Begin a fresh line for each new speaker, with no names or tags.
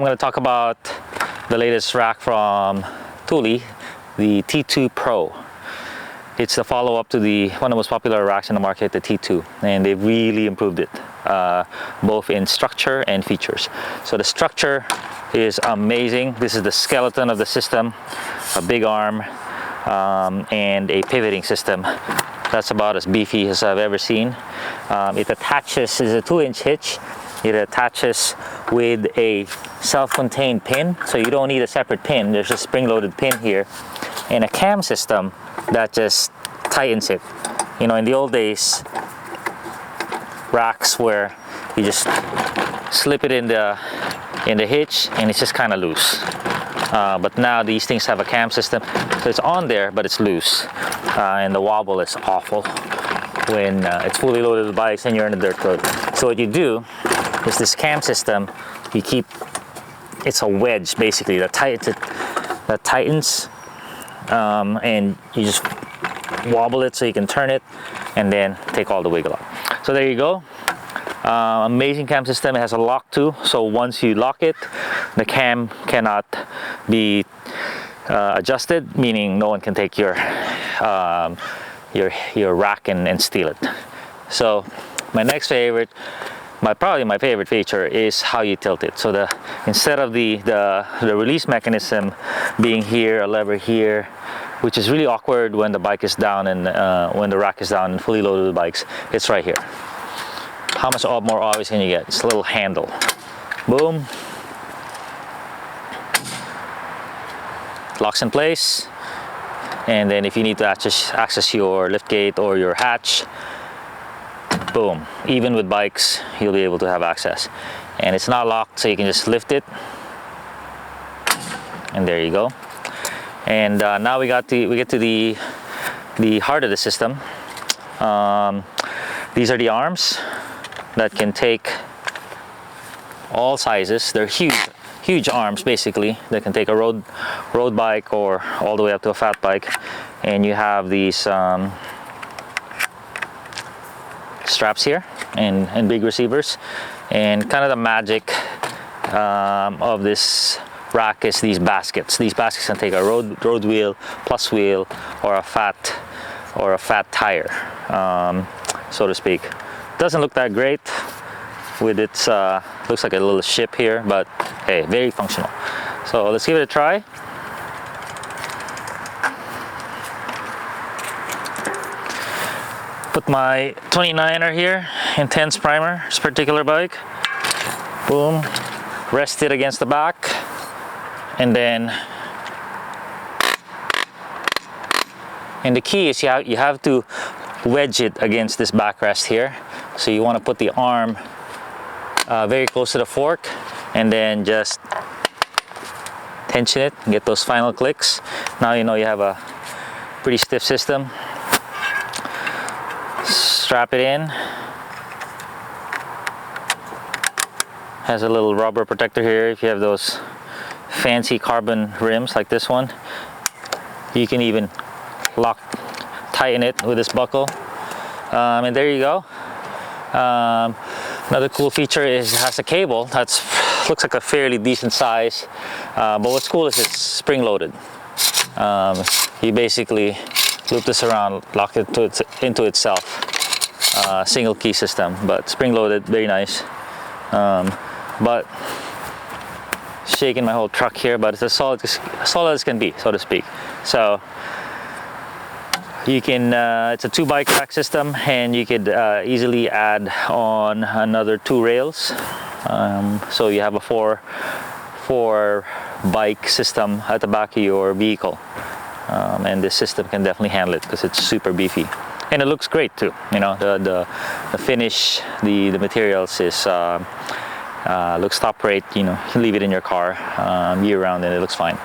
I'm going to talk about the latest rack from Thule, the T2 Pro. It's the follow-up to one of the most popular racks in the market, the T2, and they've really improved it, both in structure and features. So the structure is amazing. This is the skeleton of the system, a big arm, and a pivoting system. That's about as beefy as I've ever seen. It attaches, it's a 2-inch hitch. It attaches with a self-contained pin, so you don't need a separate pin. There's a spring-loaded pin here, and a cam system that just tightens it. You know, in the old days, racks where you just slip it in the hitch and it's just kind of loose. But now these things have a cam system, so it's on there but it's loose, and the wobble is awful when it's fully loaded with bikes and you're in a dirt road. So what you do is this cam system, you keep, it's a wedge basically that tightens, and you just wobble it so you can turn it and then take all the wiggle out. So there you go. Amazing cam system. It has a lock too, so once you lock it, the cam cannot be adjusted, meaning no one can take your rack and steal it. So my next favorite, probably my favorite feature is how you tilt it. So instead of the release mechanism being here, a lever here, which is really awkward when the bike is down and when the rack is down and fully loaded with bikes, it's right here. How much more obvious can you get? It's a little handle. Boom. Locks in place. And then if you need to access your liftgate or your hatch, boom. Even with bikes, you'll be able to have access. And it's not locked, so you can just lift it. And there you go. And now we get to the heart of the system. These are the arms that can take all sizes. They're huge arms basically that can take a road bike or all the way up to a fat bike. And you have these straps here and big receivers. And kind of the magic of this rack is these baskets. These baskets can take a road wheel, plus wheel, or a fat tire, so to speak. Doesn't look that great with its looks like a little ship here, but hey, very functional. So let's give it a try. Put my 29er here, intense primer, this particular bike. Boom, rest it against the back, and then the key is you have to wedge it against this backrest here. So you want to put the arm very close to the fork and then just tension it and get those final clicks. Now you know you have a pretty stiff system. Strap it in. Has a little rubber protector here if you have those fancy carbon rims like this one. You can even tighten it with this buckle, and there you go. Another cool feature is it has a cable that looks like a fairly decent size, but what's cool is it's spring loaded. You basically loop this around, lock it into itself. Single key system, but spring loaded, very nice. But shaking my whole truck here, but it's as solid as can be, so to speak. So you can, it's a 2 bike rack system, and you could easily add on another 2 rails. So you have a 4 bike system at the back of your vehicle. And this system can definitely handle it because it's super beefy. And it looks great too. You know, the finish, the materials is looks top rate. You know, you can leave it in your car year round and it looks fine.